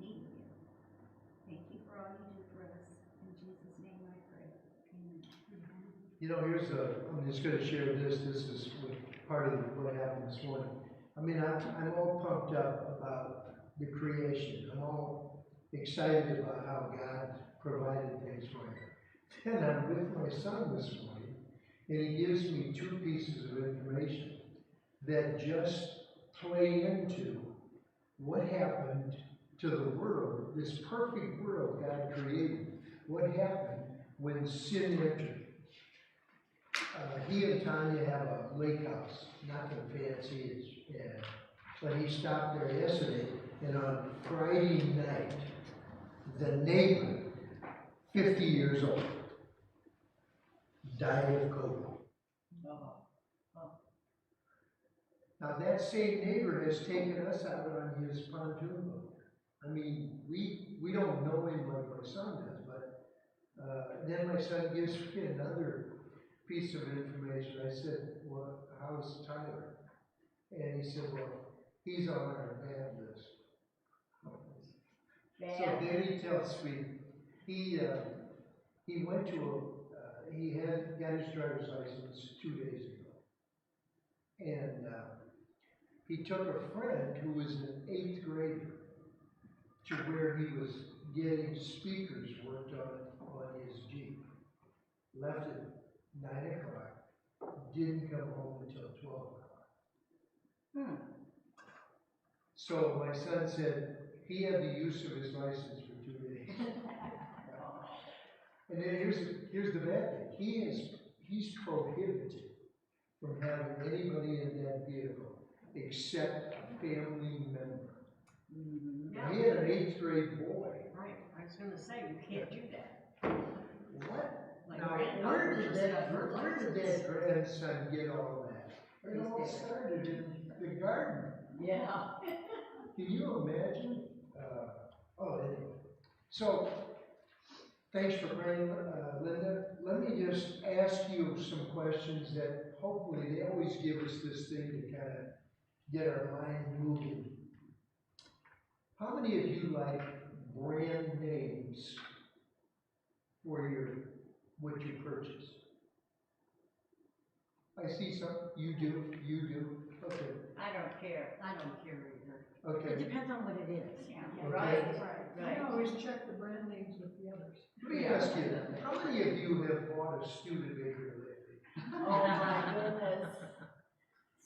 need you. Thank you for all you do for us. In Jesus' name I pray. Amen. You know, I'm just going to share this. This is part of what happened this morning. I mean, I'm all pumped up about the creation. I'm all excited about how God provided things for me. Then I'm with my son this morning, and he gives me two pieces of information that just play into what happened to the world, this perfect world God created. What happened when sin entered? He and Tanya have a lake house, nothing fancy, but he stopped there yesterday, and on Friday night, the neighbor, 50 years old, died of COVID. Now that same neighbor has taken us out on his pontoon boat. I mean, we don't know him like my son does, but then my son gives me another piece of information. I said, well, how's Tyler? And he said, well, he's on our bad list. So then he tells me, he went to he got his driver's license 2 days ago. And he took a friend who was an 8th grader to where he was getting speakers worked on his Jeep. Left at 9 o'clock, didn't come home until 12 o'clock. So my son said he had the use of his license for 2 days. And then here's the bad thing. He's prohibited from having anybody in that vehicle except a family member. Yeah. He had an 8th grade boy. Right, I was gonna say, you can't do that. What? My Now, granddaughter where did just got her license. grandson get all that? It all started in the garden. Yeah. Can you imagine? Anyway. So, thanks for praying, Linda. Let me just ask you some questions that hopefully they always give us this thing to kind of get our mind moving. How many of you like brand names for what you purchase? I see some. You do. Okay. I don't care either. Okay. It depends on what it is. Yeah. Okay. Right. I always check the brand names with the others. Let me ask you, how many of you have bought a Studebaker lately? Oh my goodness.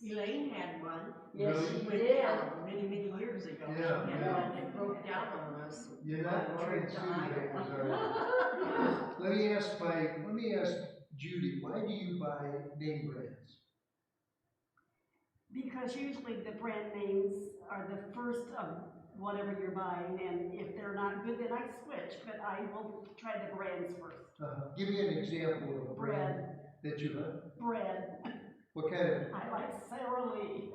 Elaine had one. Yes, Really? she With, did. many years ago. Yeah, She had yeah. one that broke down on us. You're not on a buying trip to Iowa. Studebakers, are you? Let me ask Judy, why do you buy name brands? Because usually the brand names are the first of whatever you're buying, and if they're not good, then I switch, but I will try the brands first. Give me an example of a brand that you like. Bread. What kind of? I like Sara Lee.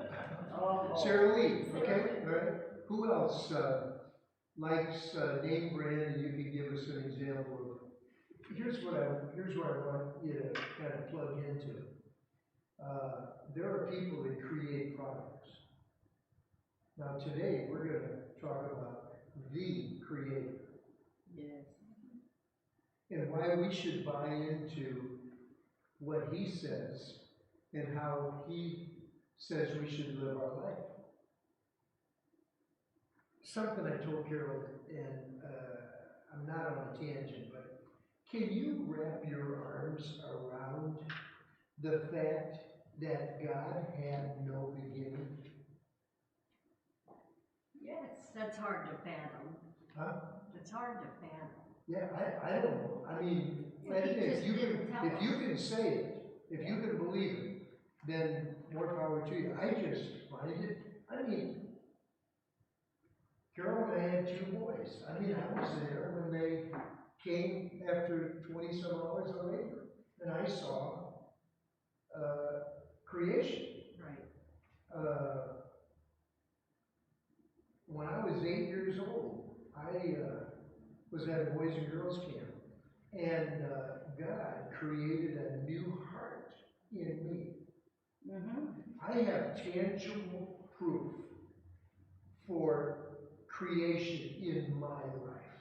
Sara Lee, okay, all right. Who else likes name brand, and you can give us an example of? Here's what I want you to kind of plug into. There are people that create products. Now today we're going to talk about the creator. Yes. And why we should buy into what he says and how he says we should live our life. Something I told Carol, and I'm not on a tangent, but can you wrap your arms around the fact that God had no beginning? Yes, that's hard to fathom. Huh? It's hard to fathom. Yeah, I don't know. I mean, Well, he if just you didn't tell if you us. can say it, if you can believe it, then more power to you. I just find it. I mean, Carol and I had 2 boys. I mean, I was there when they came after 20 some hours of labor, and I saw creation. Right. When I was 8 years old, I was at a Boys and Girls Camp, and God created a new heart in me. I have tangible proof for creation in my life.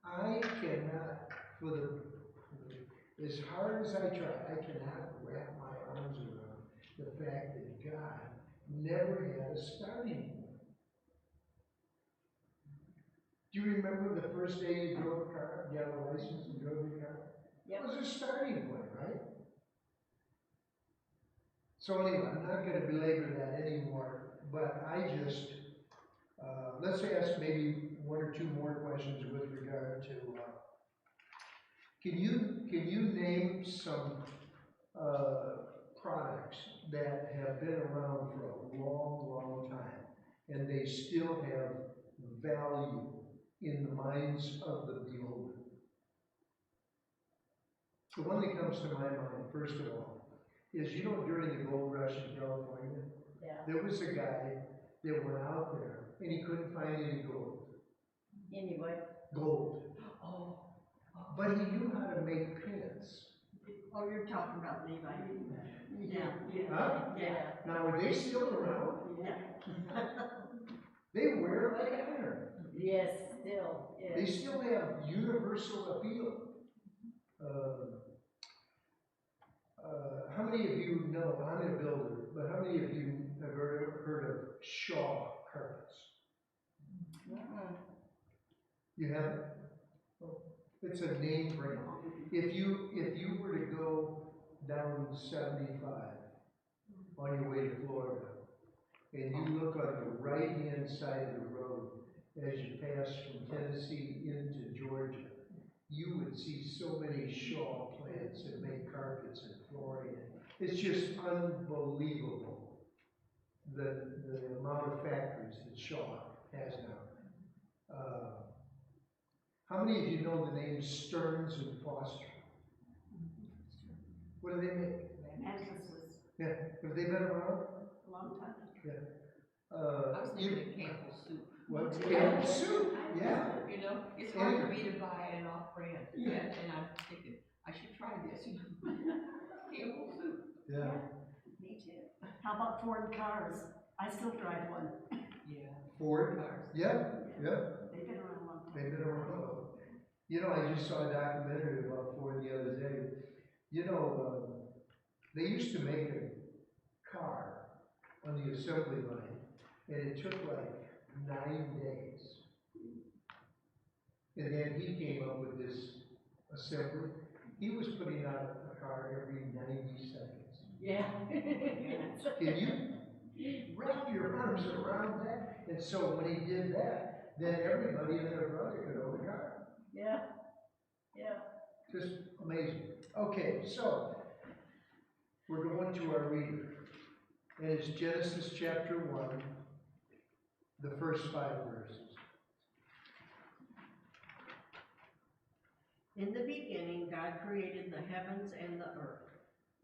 I cannot, as hard as I try, I cannot wrap my arms around the fact that God never had a starting point. Do you remember the first day you drove a car, you got a license and drove your car? Yep. It was a starting point, right? So anyway, I'm not going to belabor that anymore, but I just, let's ask maybe one or two more questions with regard to, can you name some products that have been around for a long, long time, and they still have value in the minds of the beholder? The one that comes to my mind, first of all, is, you know, during the gold rush in California, Yeah. there was a guy that went out there and he couldn't find any gold. Anyway. Gold. Oh. But he knew how to make pins. Oh, you're talking about Levi. Yeah. Huh? Yeah. Now, are they still around? Yeah. They wear like iron. Yes, still, They yes. still have universal appeal. How many of you know, I'm a builder, but how many of you have heard of Shaw carpets? You haven't? It's a name brand. If you were to go down 75 on your way to Florida, and you look on the right-hand side of the road as you pass from Tennessee into Georgia, you would see so many Shaw plants that make carpets and flooring. It's just unbelievable the amount of factories that Shaw has now. How many of you know the name Stearns and Foster? What do they make? Mattresses, Yeah, have they been around? a long time. Yeah. I was thinking of Campbell soup. What? Campbell soup? Yeah. You know, it's hard for me to buy an off-brand. Yeah. And I'm thinking, I should try this. Campbell soup. Yeah. Me too. How about Ford cars? I still drive one. Yeah. Ford? Yeah, yeah. They've been around a long time. They've been around. You know, I just saw a documentary about Ford the other day. You know, they used to make a car on the assembly line, and it took like 9 days. And then he came up with this assembly. He was putting out a car every 90 seconds. Yeah. Can you wrap your arms around that? And so when he did that, then everybody and their brother could own a car. Yeah. Yeah. Just amazing. Okay, so we're going to our reader. And it's Genesis chapter 1, the first 5 verses. In the beginning, God created the heavens and the earth.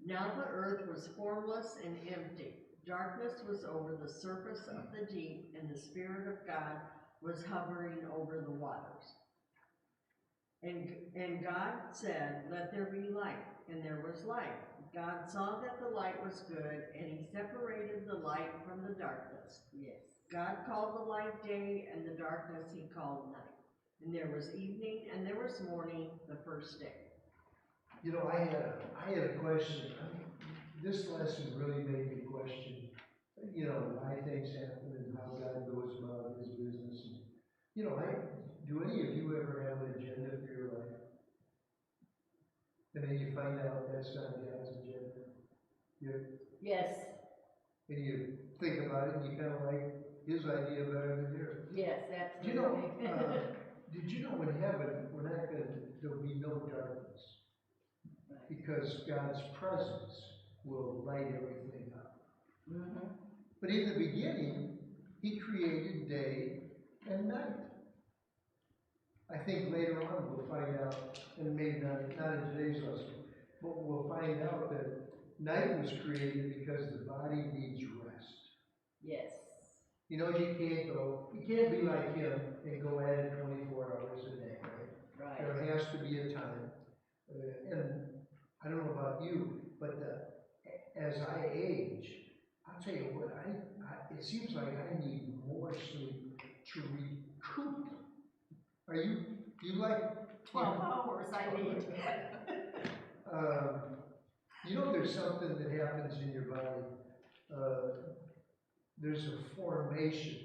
Now the earth was formless and empty. Darkness was over the surface of the deep, and the Spirit of God was hovering over the waters. And God said, "Let there be light," and there was light. God saw that the light was good, and he separated the light from the darkness. Yes. God called the light day, and the darkness he called night. And there was evening, and there was morning, the first day. You know, I had a question. This lesson really made me question, you know, why things happen and how God goes about his business. And, you know, do any of you ever have an agenda for your life? And then you find out that's not God's agenda. Yes. And you think about it and you kind of like his idea better than yours. Yes, Do you know, absolutely. did you know in heaven, there'll be no darkness? Because God's presence will light everything up. Mm-hmm. But in the beginning, he created day and night. I think later on we'll find out, and maybe not in today's lesson, but we'll find out that night was created because the body needs rest. Yes. You know, you can't be like him and go at it 24 hours a day, right? Right. There has to be a time. And I don't know about you, but as I age, I'll tell you what, it seems like I need more sleep to recoup. You like 12 hours I need. you know, there's something that happens in your body. There's a formation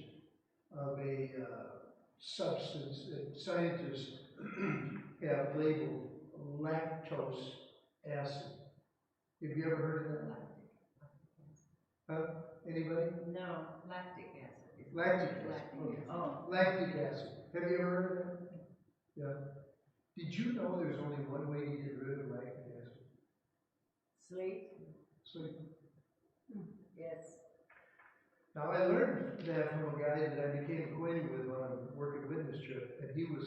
of a substance that scientists have labeled lactose acid. Have you ever heard of that? Huh? Anybody? No, lactic acid. Lactic acid. Lactic Okay. acid. Oh. Lactic acid. Have you ever heard of that? Yeah. Did you know there's only one way to get rid of lactic acid? Sleep? Sleep. Yes. Now, I learned that from a guy that I became acquainted with on a working witness trip, and he was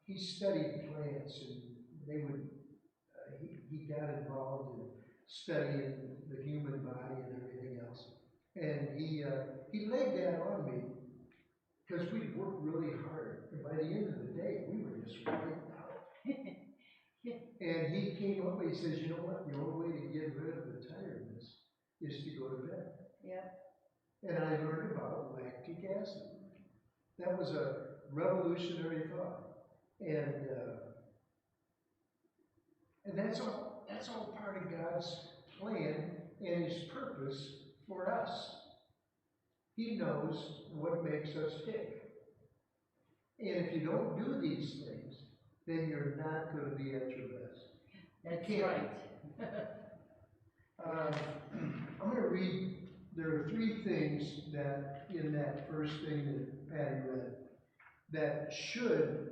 he studied plants, and they would, he got involved in studying the human body and everything else. And he laid that on me, because we worked really hard, and by the end of the day, we were just wiped out. And he came up and he says, you know what, the only way to get rid of the tiredness is to go to bed. Yep. And I learned about lactic acid. That was a revolutionary thought. And that's all part of God's plan and His purpose for us. He knows what makes us tick. And if you don't do these things, then you're not going to be at your best. That's You can't. right. I'm going to read, there are 3 things that in that first thing that Patty read that should,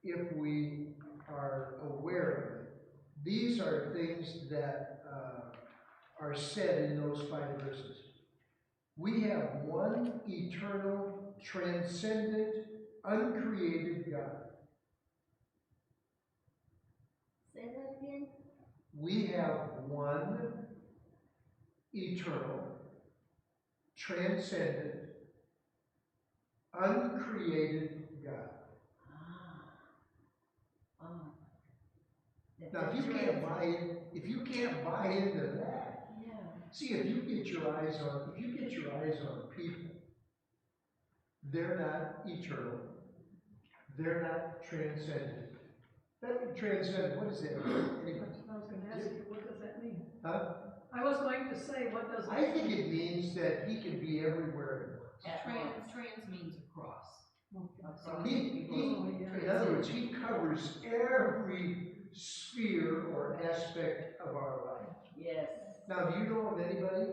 if we are aware of it, these are things that are said in those 5 verses. We have one eternal, transcendent, uncreated God. Say that again? We have one eternal, transcendent, uncreated God. Now, if you can't buy into that, Yeah. see, if you get your eyes on people, they're not eternal, they're not transcendent. That transcendent, what does that mean? Anybody? I was gonna ask you, what does that mean? Huh? I was going to say, what does it I mean? think it means that he can be everywhere at once. Trans means across. In other words, he covers every sphere or aspect of our life. Yes. Now, do you know of anybody,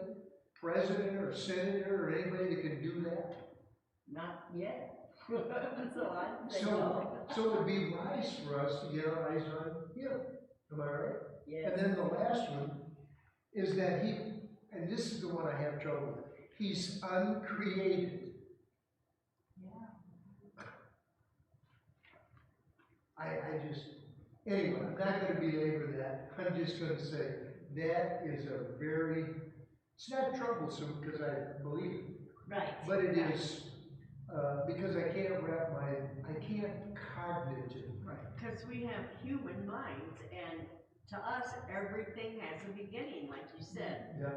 president or senator or anybody that can do that? Not yet. So I'd say So, no. so it would be wise for us to get our eyes on him. Am I right? Yes. And then the last one is that he, and this is the one I have trouble with, he's uncreated. Anyway, I'm not going to belabor that. I'm just going to say that is it's not troublesome because I believe it, Right. but it is because I can't cognitive. Right, because we have human minds, and to us, everything has a beginning, like you said. Yeah.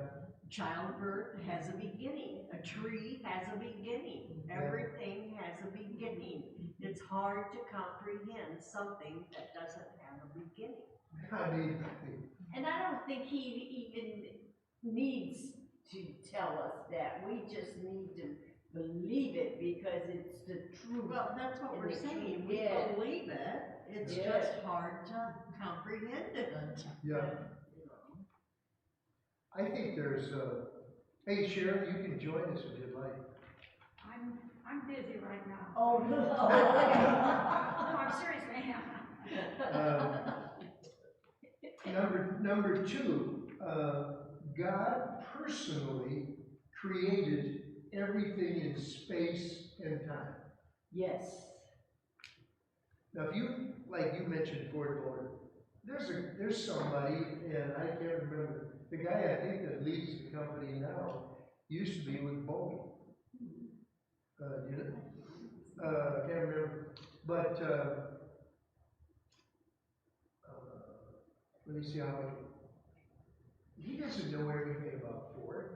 Childbirth has a beginning. A tree has a beginning. Everything has a beginning. It's hard to comprehend something that doesn't have a beginning. I mean, And I don't think he even needs to tell us that. We just need to believe it because it's the truth. Well, that's what And we're the saying. truth, We yeah. believe it. It's Yeah. just hard to comprehend it. yeah. I think there's hey Sharon, you can join us if you'd like. I'm busy right now. Oh, no. No, I'm serious, ma'am. Number 2, God personally created everything in space and time. Yes. Now, if you, like you mentioned Ford Motor, there's somebody, and I can't remember, the guy I think that leads the company now used to be with Boeing. You know? I can't remember, but let me see how he doesn't know everything about Ford.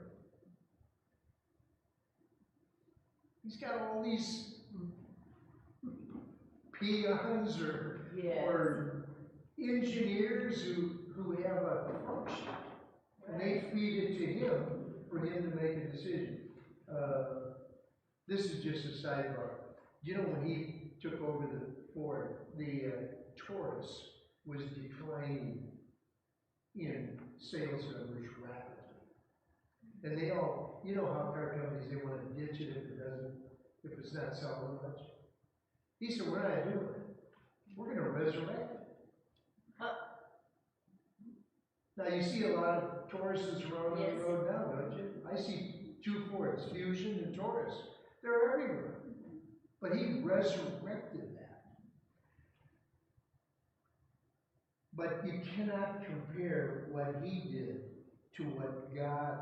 He's got all these peons Yes. or engineers who have a function. And they feed it to him for him to make a decision. This is just a sidebar. You know, when he took over the Ford, the Taurus was declining in sales numbers rapidly. And they all, you know how car companies, they want to ditch it if it's not selling much. He said, we're not doing it. We're going to resurrect it. Now you see a lot of Tauruses around Yes. the road now, don't you? I see 2 Fords, Fusion and Taurus. They're everywhere. But he resurrected that. But you cannot compare what he did to what God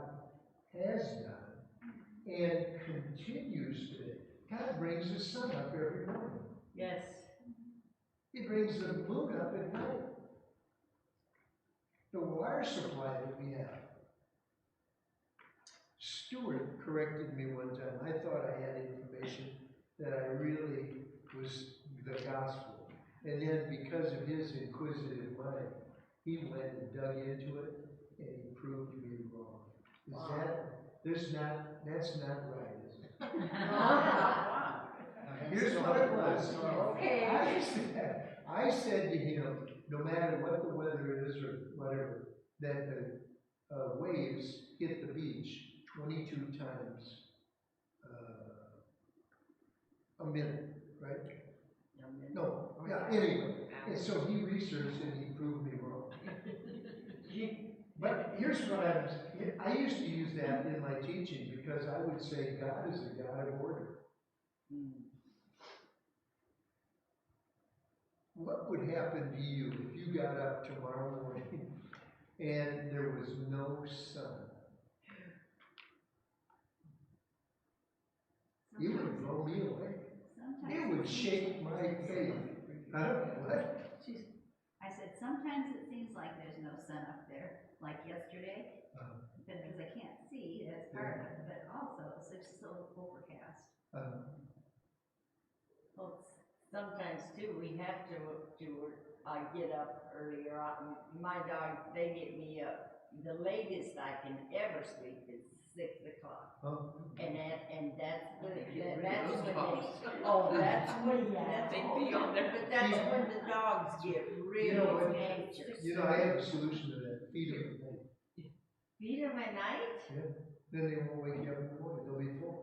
has done and continues to do. God brings the sun up every morning. Yes. He brings the moon up at night. The water supply that we have. Stuart corrected me one time. I thought I had information that I really was the gospel. And then because of his inquisitive mind, he went and dug into it and he proved me wrong. That's not right, is it? Wow. Here's what it was. Okay. I said to him, no matter what the weather is or whatever, that the waves hit the beach 22 times a minute, right? No, yeah, anyway. And so he researched and he proved me wrong. But here's what I used to use that in my teaching because I would say God is a God of order. What would happen to you if you got up tomorrow morning and there was no sun? It would blow me away. It would shake my faith. What? I said, sometimes it seems like there's no sun up there, like yesterday, because I can't see, that's part of it, but also it's just so overcast. Well, sometimes too, we have to get up earlier. My dogs, they get me up. The latest I can ever sleep is 6 o'clock. And that's when that's when the dogs get really You know what? anxious. You know, I have a solution to that. Feed them at night. Feed them at night? Then they won't wake you up in the morning. They'll be full.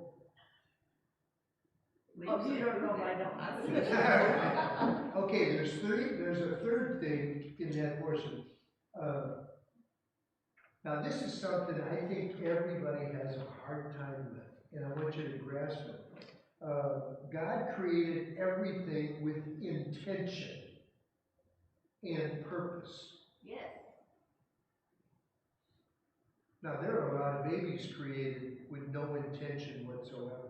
Oh, you don't know my dogs. Okay, there's a third thing in that portion. Now this is something I think everybody has a hard time with, and I want you to grasp it. God created everything with intention and purpose. Yes. Now there are a lot of babies created with no intention whatsoever.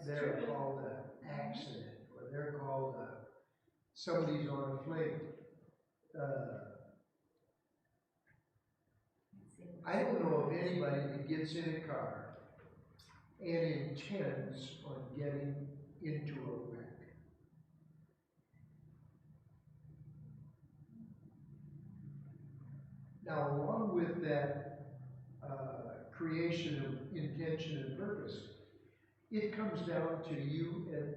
They're True. called an accident, or they're called somebody's on a flame. I don't know of anybody that gets in a car and intends on getting into a wreck. Now, along with that creation of intention and purpose, it comes down to you and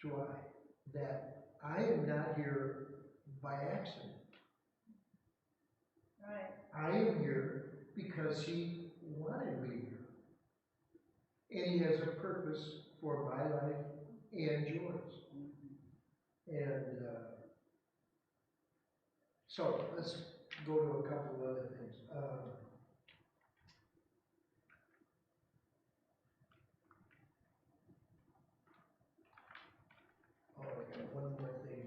to I, that I am not here by accident. Right. I am here because he wanted me here. And he has a purpose for my life and yours. And so let's go to a couple of other things. I got one more thing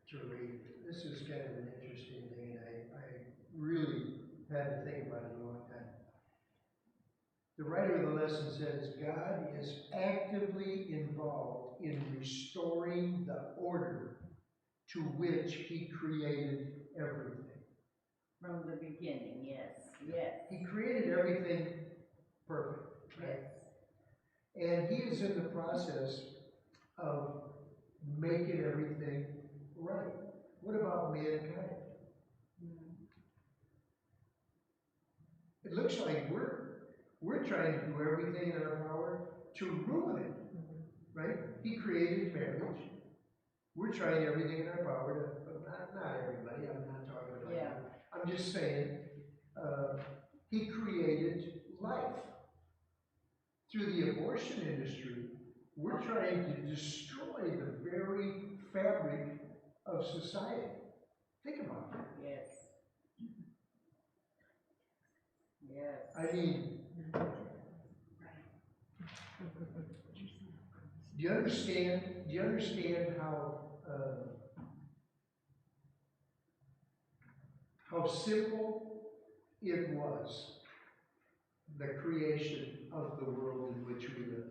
to read. This is kind of an interesting thing, and I really had to think about it a long time. The writer of the lesson says, God is actively involved in restoring the order to which he created everything. From the beginning, yes, yes. He created everything perfect. Right? Yes. And he is in the process of making everything right. What about mankind? It looks like we're trying to do everything in our power to ruin it, right? He created marriage. We're trying everything in our power to, not everybody, I'm not talking about Yeah. you. I'm just saying, he created life. Through the abortion industry, we're trying to destroy the very fabric of society. Think about that. Yes. Yes. I mean, do you understand how simple it was, the creation of the world in which we live?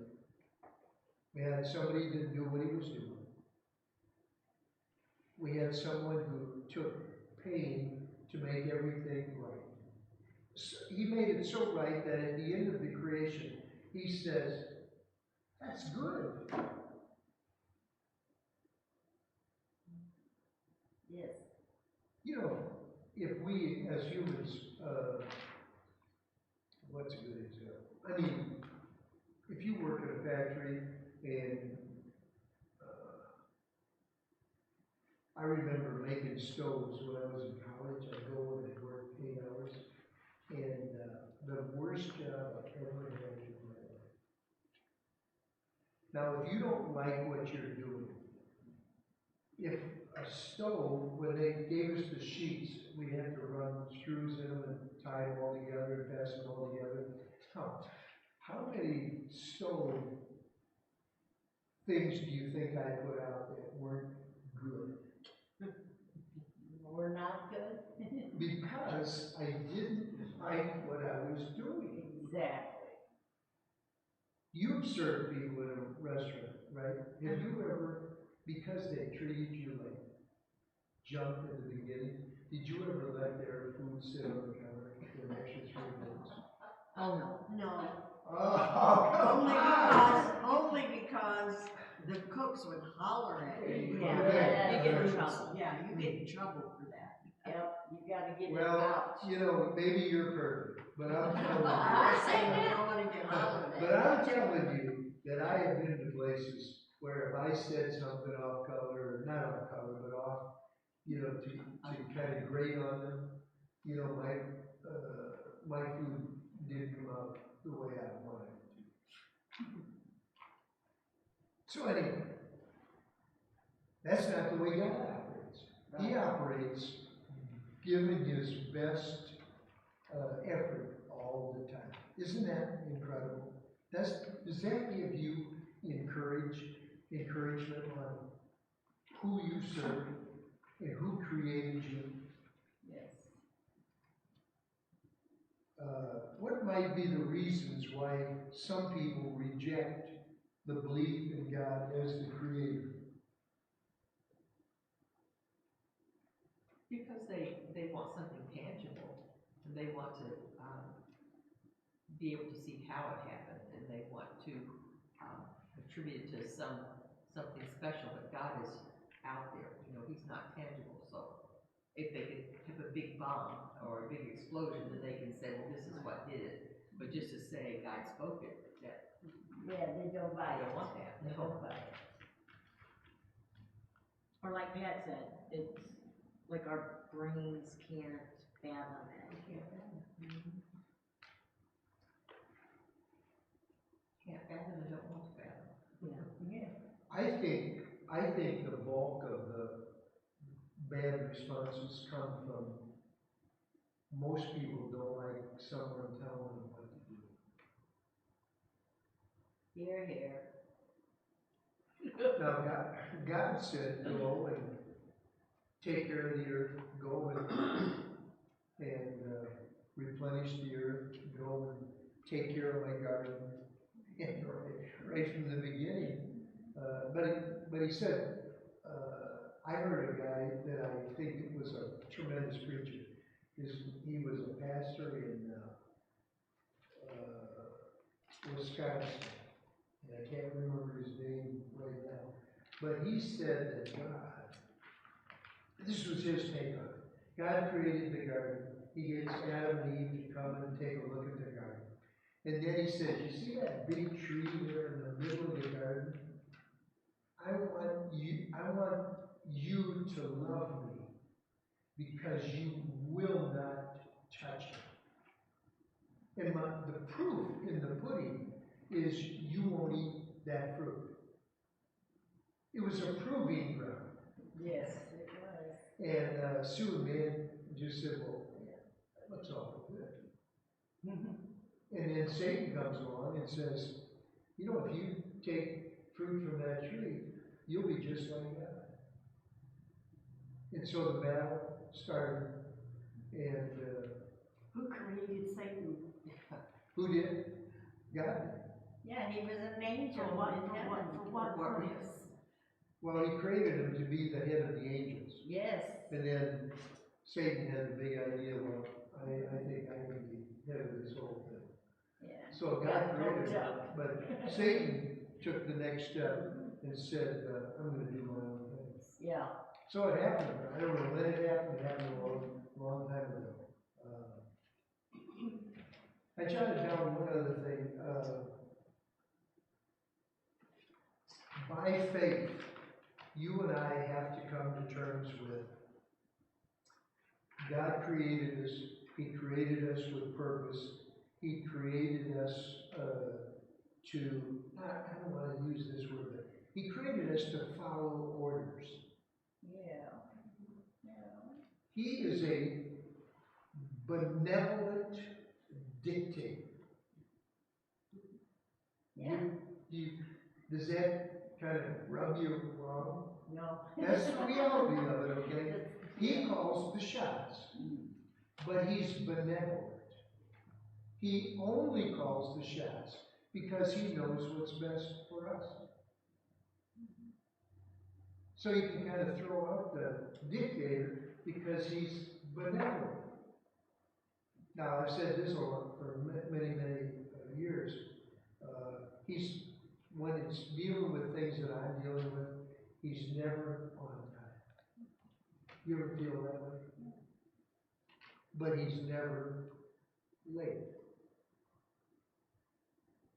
We had somebody that knew what he was doing. We had someone who took pain to make everything right. So he made it so right that at the end of the creation, he says, that's good. Yes. You know, if we as humans, what's a good example? I mean, if you work in a factory and I remember making stoves when I was in college. I'd go and I'd work 8 hours, and the worst job I've ever had in my life. Now, if you don't like what you're doing, if a stove, when they gave us the sheets, we had to run screws in them and tie them all together and fasten them all together. How many stove things do you think I put out that weren't good? We're not good? Because I didn't like what I was doing. Exactly. You've served people in a restaurant, right? Have you ever, because they treated you like junk in the beginning, did you ever let their food sit on the counter for an extra 3 minutes? Oh, no. Oh, Only because the cooks would holler at you. Yeah, You get in right. trouble. Yeah, you get in trouble for that. Yep, you gotta get it well, out. you know, maybe you're perfect, but I'm telling I say you. you don't want to get hollered at. But I'm telling you that I have been to places where if I said something off color, or not off color, but off, you know, to kind of grate on them, you know, my food didn't come out the way I wanted it to. So anyway, that's not the way God operates. He operates giving his best effort all the time. Isn't that incredible? Does that give you encouragement on who you serve and who created you? Yes. What might be the reasons why some people reject the belief in God as the creator? Because they want something tangible, and they want to be able to see how it happened, and they want to attribute it to something special. But God is out there. You know, He's not tangible. So if they could have a big bomb or a big explosion, then they can say, well, this is what did it. But just to say God spoke it, that Yeah, they don't buy I it. don't want that. They don't buy it. Or like Pat said, it's like our brains can't fathom it. Can't fathom and don't want to fathom. Yeah. I think the bulk of the bad responses come from most people don't like someone telling them what to do. Here, here. Now, God said, go and take care of the earth, go and replenish the earth, go and take care of my garden, and right from the beginning. But he said, I heard a guy that I think was a tremendous preacher. He was a pastor in Wisconsin, and I can't remember his name right now, but he said that God, this was his take on it. God created the garden. He gets Adam and Eve to come and take a look at the garden. And then he said, you see that big tree there in the middle of the garden? I want you to love me because you will not touch it. And the proof in the pudding is you won't eat that fruit. It was a proving ground. Yes, it was. And Sue and man just said, well, what's all of it? And then Satan comes along and says, you know, if you take fruit from that tree, you'll be just like God. And so the battle started, and Who created Satan? who did? God did. Yeah, he was an angel For what, in for heaven. what, for what purpose? Well, he created him to be the head of the angels. Yes. And then Satan had the big idea, well, I think I can be head of this whole thing. Yeah. So God created him, but Satan took the next step and said, I'm going to do my own thing. Yeah. So it happened. I don't know when it happened. It happened a long time ago. I jotted down one other thing. By faith, you and I have to come to terms with God created us. He created us with purpose. He created us to, I don't want to use this word, but He created us to follow orders. Yeah. Yeah. He is a benevolent dictator. Yeah. Does that kind of rub you wrong? No. That's the reality of it, okay? He calls the shots, but he's benevolent. He only calls the shots because he knows what's best for us. So you can kind of throw out the dictator because he's benevolent. Now, I've said this a lot for many years. When it's dealing with things that I'm dealing with, he's never on time. You ever feel that way? But he's never late.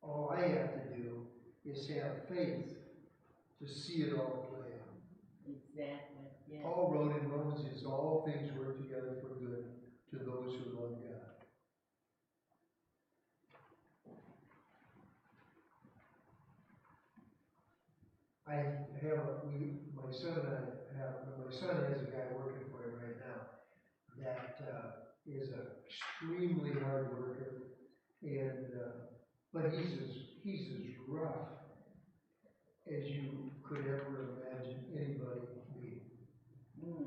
All I have to do is have faith to see it all play out. Exactly. Yeah. Paul wrote in Romans, "Is all things work together for good to those who love God." My son has a guy working for him right now that is an extremely hard worker, and but he's as rough as you could ever imagine anybody being.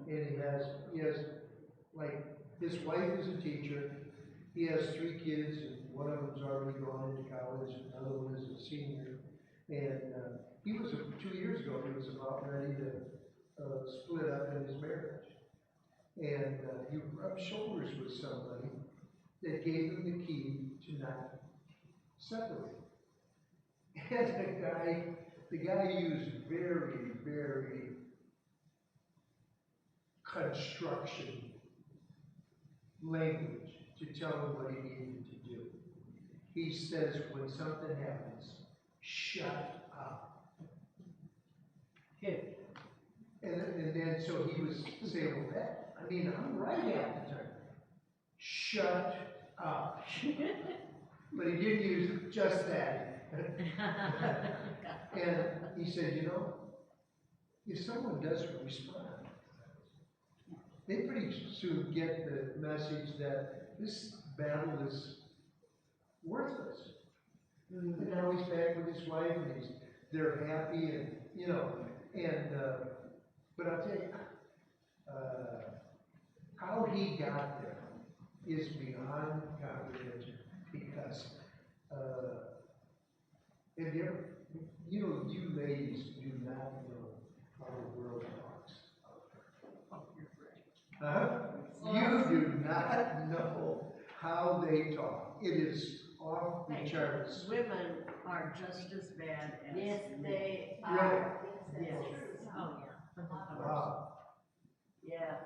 And he has like, his wife is a teacher, he has 3 kids, and one of them's already gone into college, another one is a senior, and he was, 2 years ago, he was about ready to split up in his marriage. And he rubbed shoulders with somebody that gave him the key to not separate. And the guy used very construction language to tell him what he needed to do. He says, when something happens, shut up. And then so he was saying, well, that, I mean, I'm right half the time. Shut up. But he didn't use just that. And he said, you know, if someone doesn't respond, they pretty soon get the message that this battle is worthless. And now he's back with his wife, and they're happy, and you know, and but I'll tell you, how he got there is beyond comprehension, because if you ladies do not know how the world talks. You do not know how they talk. It is off the Hey, charts. women are just as bad as Yes, men. they Really? are, Yes. Oh, yeah. Wow, yeah.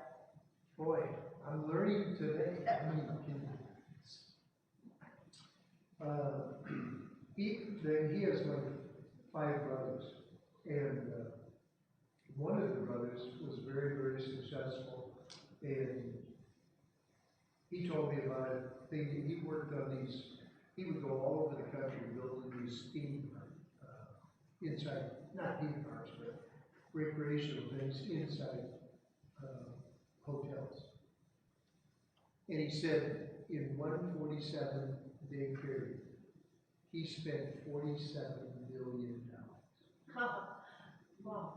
boy, I'm learning today. I mean, he has like 5 brothers, and one of the brothers was very, very successful, and he told me about a thing that he worked on these. He would go all over the country building these theme inside, not theme parks, but recreational things inside hotels. And he said in one 47-day period, he spent $47 million. Wow.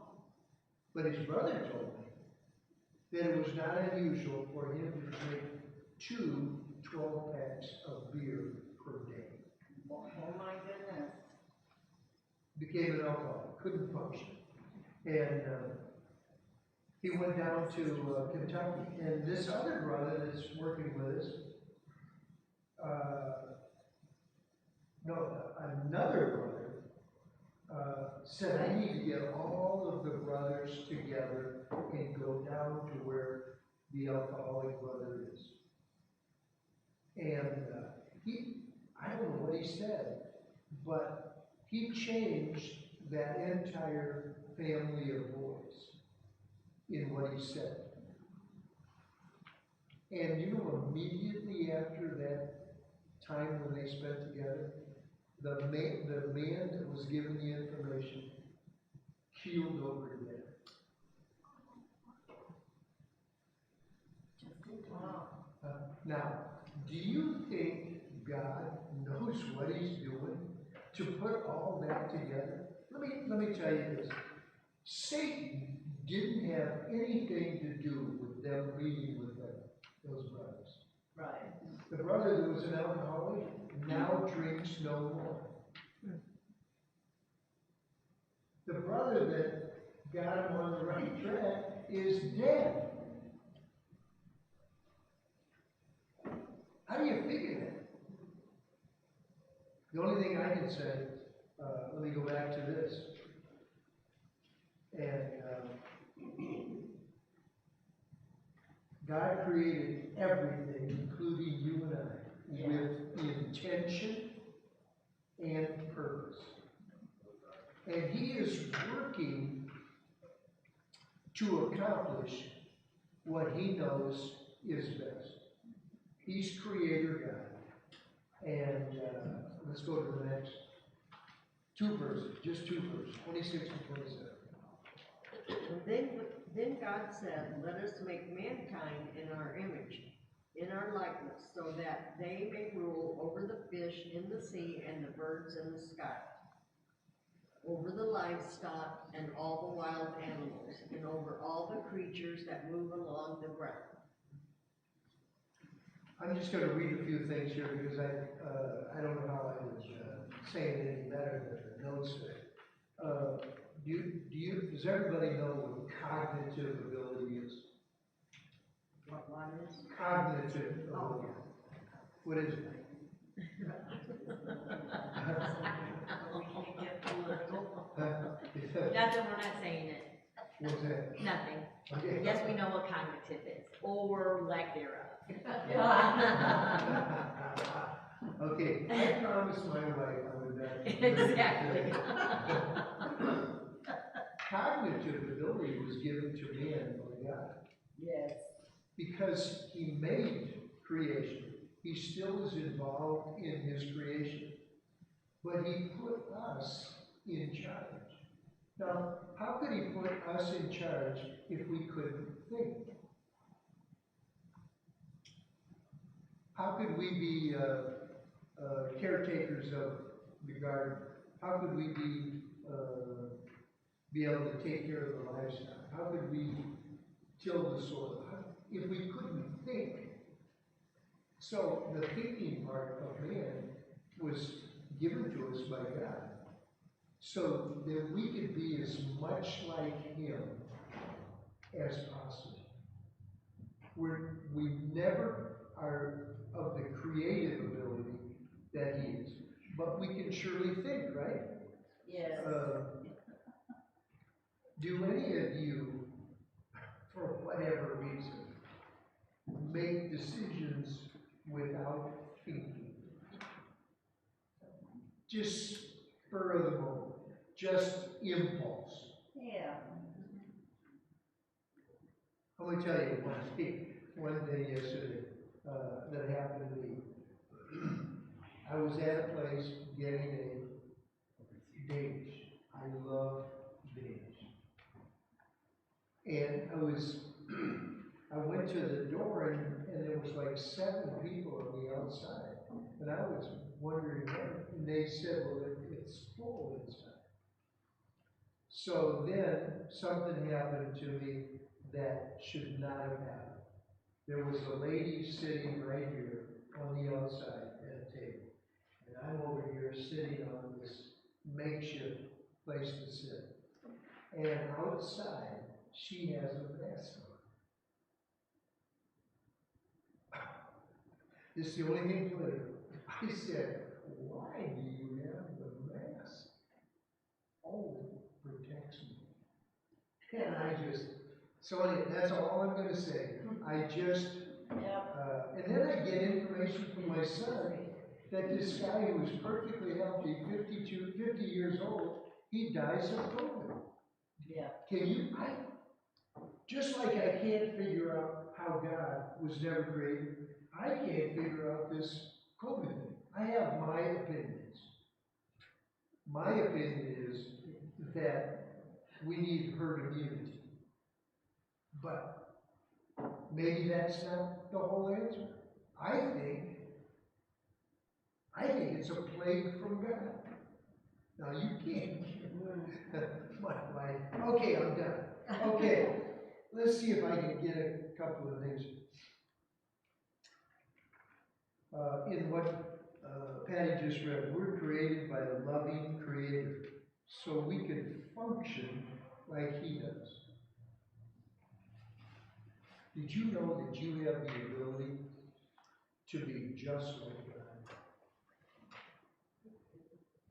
But his brother told me that it was not unusual for him to drink 2 12-packs of beer per day. Oh my goodness. Became an alcoholic, couldn't function. And he went down to Kentucky. And this other brother that's working with us, another brother, said, I need to get all of the brothers together and go down to where the alcoholic brother is. And I don't know what he said, but he changed that entire family of boys in what he said. And you know, immediately after that time when they spent together, the man that was given the information keeled over to death. Wow. Now, do you think God knows what he's doing to put all that together? Let me tell you this. Satan didn't have anything to do with them meeting with those brothers. Right. The brother that was an alcoholic now drinks no more. The brother that got him on the right track is dead. How do you figure that? The only thing I can say, let me go back to this. And God created everything, including you and I, with intention and purpose. And he is working to accomplish what he knows is best. He's creator God. And let's go to the next 2 verses, just 2 verses, 26 and 27. Then God said, let us make mankind in our image, in our likeness, so that they may rule over the fish in the sea and the birds in the sky, over the livestock and all the wild animals, and over all the creatures that move along the ground. I'm just going to read a few things here because I don't know how I would say it any better than the notes say. Does everybody know what cognitive ability is? What is? Cognitive ability. What is it? Nothing, we're not saying it. What's that? Nothing. Okay. Yes, we know what cognitive is, or lack thereof. Okay, I promised my wife I would not. Exactly. Cognitive ability was given to man by God. Yes. Because he made creation. He still is involved in his creation. But he put us in charge. Now, how could he put us in charge if we couldn't think? How could we be caretakers of the garden? How could we be able to take care of the livestock? How could we till the soil if we couldn't think? So the thinking part of man was given to us by God, so that we could be as much like him as possible. We never are of the creative ability that he but we can surely think, right? Yes. Do any of you, for whatever reason, make decisions without thinking? Just spur of the moment, just impulse. Yeah. I'm going to tell you one thing yesterday that happened to me. I was at a place getting a beige. I love beige. And I went to the door and there was like 7 people on the outside. And I was wondering when, and they said, well, it's full inside. So then something happened to me that should not have happened. There was a lady sitting right here on the outside at a table. And I'm over here sitting on this makeshift place to sit. And outside, she has a mask on. This is the only thing political. I said, why do you have the mask? Oh, it protects me. And so anyway, that's all I'm going to say. And then I get information from my son that this guy who was perfectly healthy, 50 years old, he dies of COVID. Yeah. Just like I can't figure out how God was never created, I can't figure out this COVID thing. I have my opinions. My opinion is that we need herd immunity. But maybe that's not the whole answer. I think it's a plague from God. Now you can't. Okay, I'm done. Okay, let's see if I can get a couple of things. In what Patty just read, we're created by a loving Creator, so we can function like He does. Did you know that you have the ability to be just like God?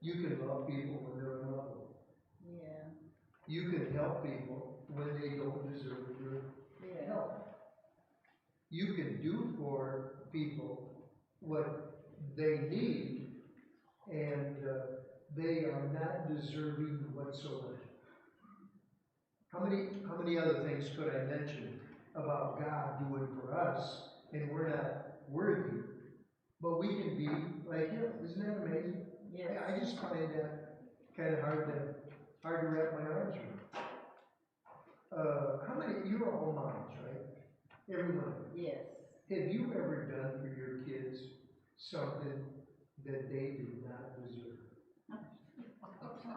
You can love people when they're unlovable. Yeah. You can help people when they don't deserve your help. You can do for people what they need, and they are not deserving whatsoever. How many other things could I mention about God doing for us, and we're not worthy, but we can be like Him? Isn't that amazing? Yes. I just find that kind of hard to wrap my arms around. You're all moms, right? Everyone. Yes. Have you ever done for your kids something that they do not deserve?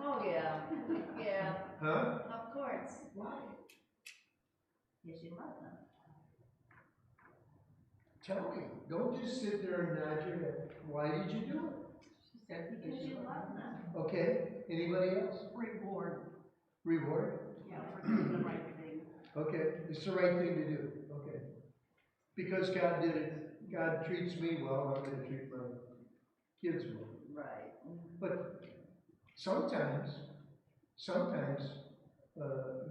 Oh, yeah. Yeah. Huh? Of course. Why? Because you love them. Tell me. Don't just sit there and nod your head. Why did you do it? She said Because you love them. Okay. Anybody else? Reward. Reward? Yeah, for doing the right thing. Okay. It's the right thing to do. Okay. Because God did it. God treats me well, I'm going to treat my kids well. Right. But sometimes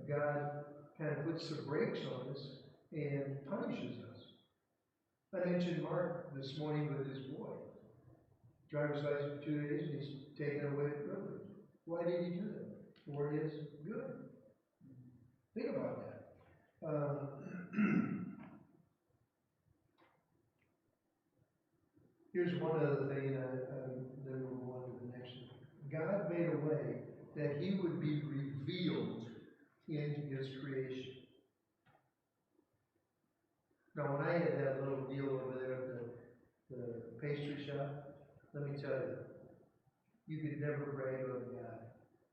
God kind of puts the brakes on us and punishes us. I mentioned Mark this morning with his boy. Driver's license for 2 days, and he's taken away the privilege. Why did he do that? For his good. Think about that. Here's one other thing, then we'll move on to the next one. God made a way that He would be revealed in His creation. Now, when I had that little deal over there at the pastry shop, let me tell you, you could never brag on God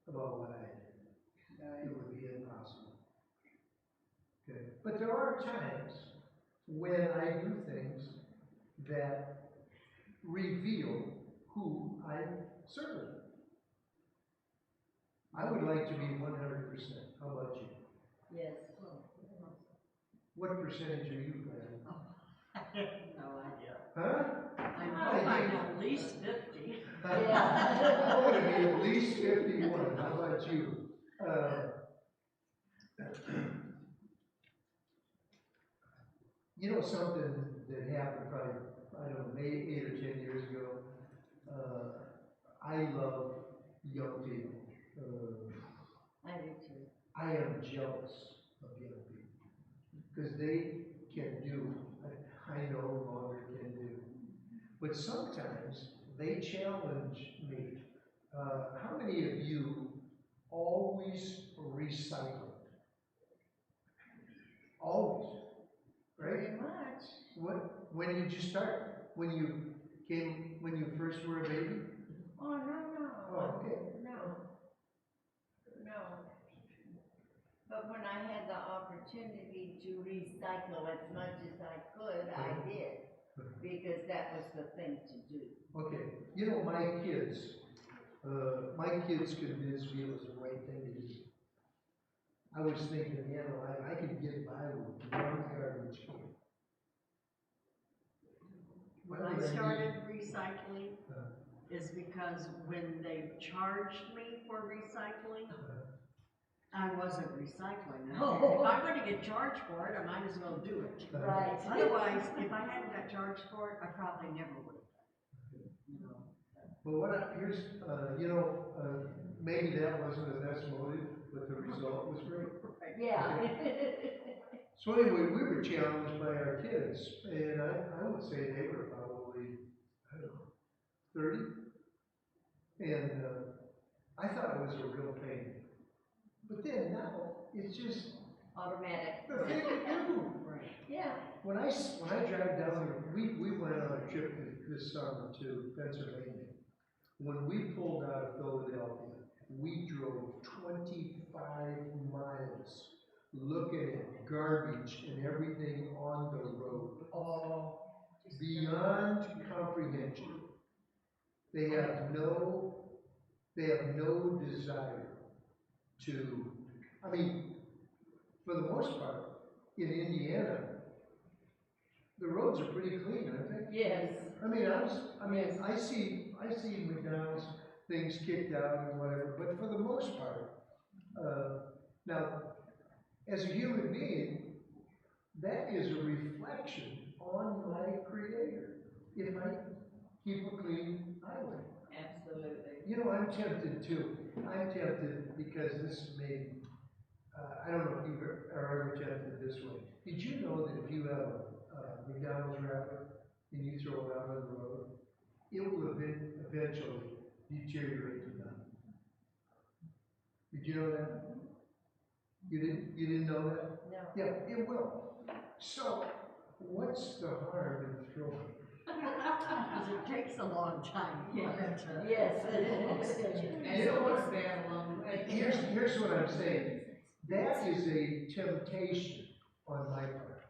about what I did. It would be impossible. Okay. But there are times when I do things that reveal who I serve. I would like to be 100%. How about you? Yes. What percentage are you, Glenn? No idea. Huh? I know I'm at least 50. I wanna be at least 51, how about you? You know something that happened probably, I don't know, maybe 8 or 10 years ago? I love young people. I do too. I am jealous of young people, because they can do what I no longer can do. But sometimes they challenge me. How many of you always recycle? Always, right? Pretty much. When did you start? When you first were a baby? Oh, no. Oh, okay. No. But when I had the opportunity to recycle as much as I could, I did. Because that was the thing to do. Okay, you know, my kids convinced me it was the right thing to do. I was thinking, you know, I could get by with one garbage can. When I started recycling, is because when they charged me for recycling, I wasn't recycling. Oh. If I'm gonna get charged for it, I might as well do it. Right. Otherwise, if I hadn't got charged for it, I probably never would have. You know. Well, maybe that wasn't the best motive, but the result was great. Yeah. So anyway, we were challenged by our kids, and I would say they were probably, I don't know, 30. And I thought it was a real pain. But then now, it's just Automatic. the thing to do. Right. Yeah. When I drive down there, we went on a trip this summer to Pennsylvania. When we pulled out of Philadelphia, we drove 25 miles looking at garbage and everything on the road. All beyond comprehension. They have no desire to, I mean, for the most part, in Indiana, the roads are pretty clean, aren't they? Yes. I see McDonald's things kicked out and whatever, but for the most part, now, as a human being, that is a reflection on my Creator. If I keep a clean highway. Absolutely. You know, I'm tempted too. I'm tempted because this may, I don't know if you are ever tempted this way. Did you know that if you have a McDonald's wrapper and you throw it out on the road, it will eventually deteriorate to nothing? Did you know that? You didn't know that? No. Yeah, it will. So, what's the harm in throwing? Because it takes a long time for it to. Yes. And so what's that along the way? Here's what I'm saying. That is a temptation on my part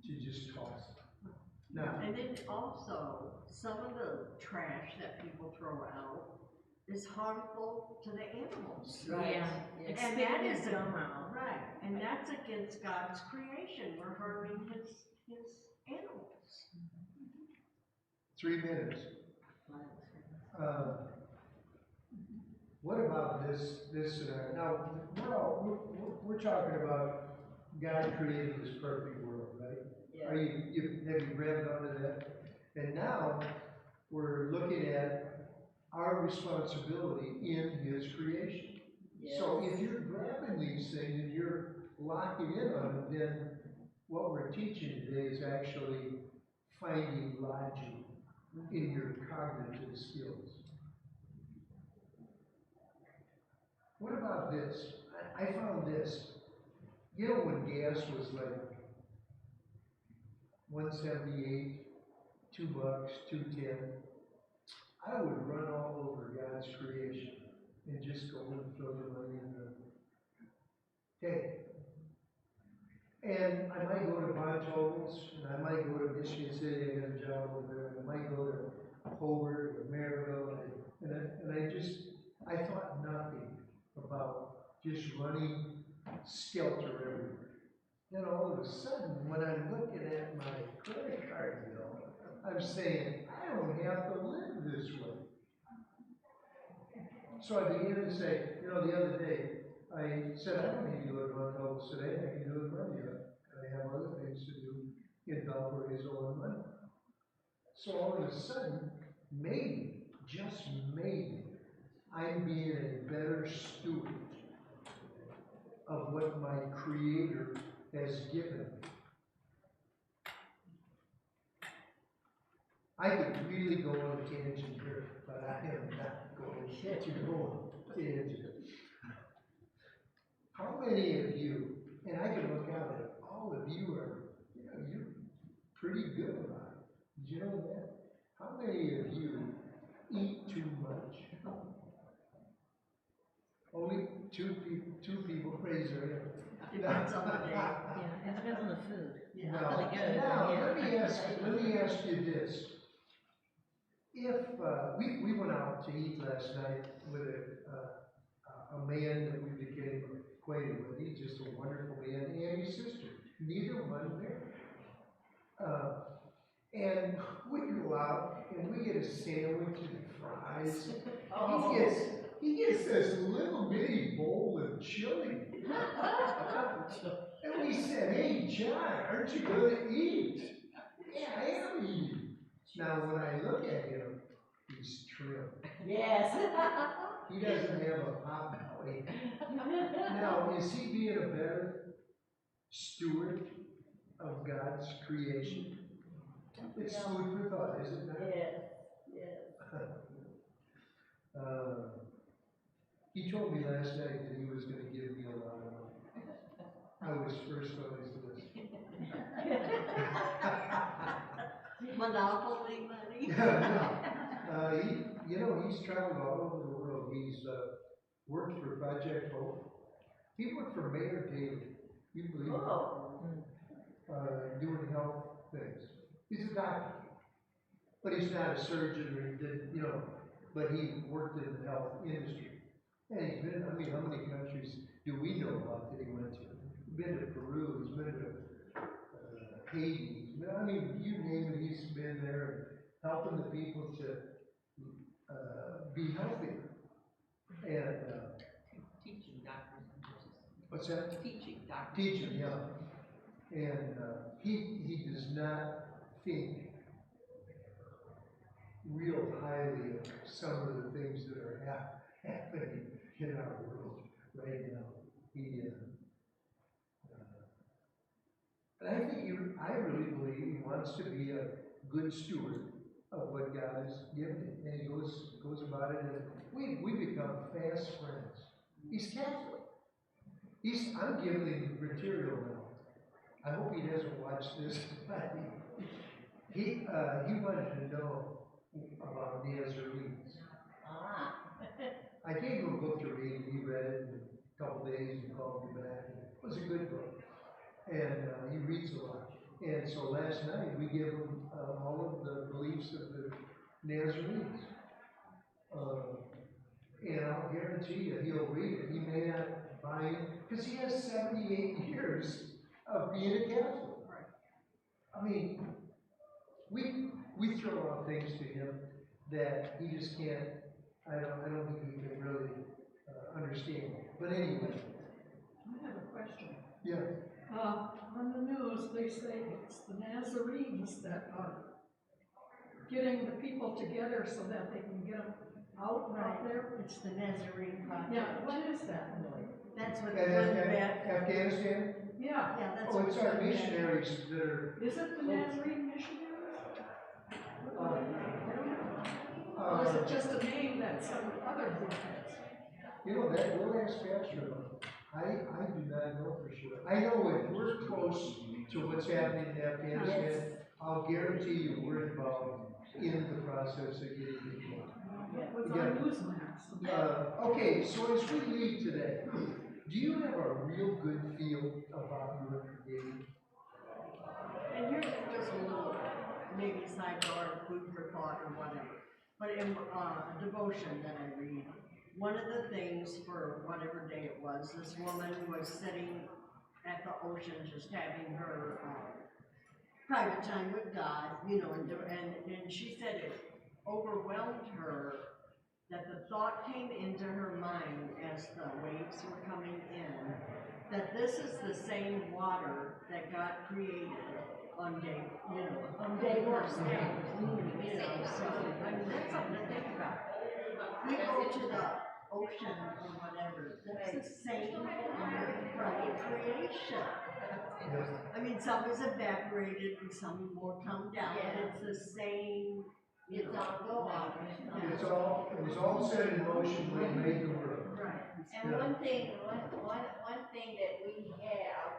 to just toss it. Now, And then also, some of the trash that people throw out is harmful to the animals. Yeah. And that is somehow. right, and that's against God's creation. We're harming his animals. 3 minutes. What about this scenario? Now, we're talking about God creating this perfect world, right? Yeah. Have you grabbed onto that? And now we're looking at our responsibility in His creation. Yes. So if you're grabbing these things and you're locking in on them, then what we're teaching today is actually finding logic in your cognitive skills. What about this? I found this. You know when gas was like $1.78, $2, $2.10, I would run all over God's creation and just go and throw the money in the tank. And I might go to Von Tobel's, and I might go to Michigan City, I got a job over there, and I might go to Hobart or Maryville, I thought nothing about just running skelter everywhere. Then all of a sudden, when I'm looking at my credit card bill, I'm saying, I don't have to live this way. So I began to say, you know, the other day, I said, I don't need to go to Mount Elvis today, I can do it Monday. I have other things to do in Valparaiso on Monday. So all of a sudden, maybe, just maybe, I'm being a better steward of what my Creator has given me. I could really go on a tangent here, but I am not going to go on a tangent. How many of you, and I can look out at all of you are, you know, you're pretty good about it. Did you know that? How many of you eat too much? Only two people raise their hand. Depends on the day. Yeah, it depends on the food. Now, Really good, now, yeah. let me ask you this. If, we went out to eat last night with a man that we became acquainted with. He's just a wonderful man, and his sister. Neither one married. And we go out and we get a sandwich and fries. He gets this little bitty bowl of chili. And we said, hey, John, aren't you going to eat? Yeah, I am eating. Now, when I look at him, he's trim. Yes. He doesn't have a pop belly. Now, is he being a better steward of God's creation? It's food for thought, isn't it? Yes, yes. He told me last night that he was going to give me a lot of money. I was first on his list. Monopoly money? He's traveled all over the world. He's worked for Project Hope. He worked for Mayor Daley. You believe it? Doing health things. He's a doctor. But he's not a surgeon or but he worked in the health industry. And he's been, how many countries do we know about that he went to? He's been to Peru, he's been to Haiti, you name it, he's been there helping the people to be healthy. And Teaching doctors and nurses. what's that? Teaching doctors. Teaching, yeah. And he does not think real highly of some of the things that are happening in our world right now. But I really believe he wants to be a good steward of what God has given him, and he goes about it, and we become fast friends. He's Catholic. I'm giving him material now. I hope he doesn't watch this. He wanted to know about Nazarenes. I gave him a book to read, and he read it in a couple days and called me back. It was a good book. And he reads a lot. And so last night we gave him all of the beliefs of the Nazarenes. And I'll guarantee you he'll read it. He may not buy it, because he has 78 years of being a Catholic. I mean, we throw out things to him that he just can't, I don't think he can really understand. But anyway. I have a question. Yeah. On the news, they say it's the Nazarenes that are getting the people together so that they can get them out there. It's the Nazarene Project. Yeah, what is that? That's what And the one back. Yeah, Afghanistan? Yeah, that's Oh, what it's the our one back- missionaries that are. is it the Nazarene missionaries? I don't know. Or is it just a name that some other group has? That we'll ask Pastor about. I do not know for sure. I know if we're close to what's happening in Afghanistan, I'll guarantee you we're involved in the process of getting people out. It was on Newsmax. Okay, so as we leave today, do you have a real good feel about your creator? And here's just a little, maybe sidebar, food for thought or whatever. But in devotion that I read, one of the things for whatever day it was, this woman was sitting at the ocean just having her private time with God, and she said it overwhelmed her that the thought came into her mind as the waves were coming in, that this is the same water that God created on day, On day one. you know, so, I mean, that's something to think about. We go to the ocean or whatever, that's the same from creation. I mean, some is evaporated and some more come down, but it's the same, you know, water. It was all set in motion when he made the world. Right. And one thing that we have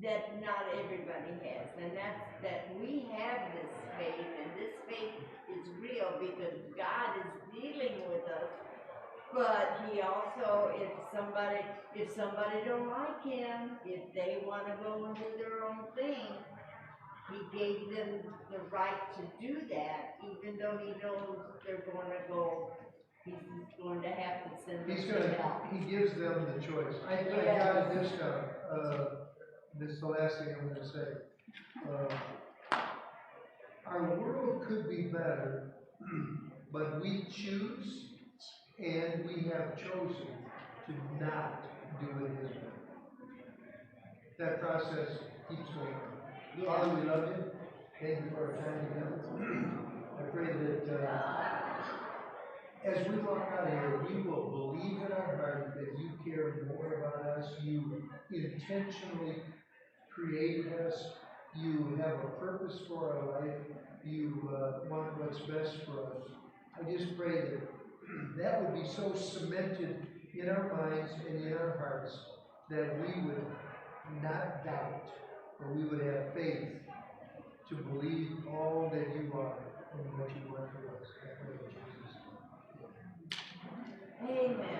that not everybody has, and that's that we have this faith, and this faith is real because God is dealing with us. But he also, if somebody don't like him, if they want to go and do their own thing, he gave them the right to do that, even though he knows they're going to go. He's going to have to send them to hell. He gives them the choice. I Yes. got this down, this is the last thing I'm gonna say. Our world could be better, but we choose and we have chosen to not do it his way. That process keeps going on. Father, we love you. Thank you for our time together. I pray that, as we walk out of here, we will believe in our heart that you care more about us. You intentionally created us. You have a purpose for our life. You want what's best for us. I just pray that that would be so cemented in our minds and in our hearts that we would not doubt, but we would have faith to believe all that you are and what you want for us. I pray in Jesus' name. Amen.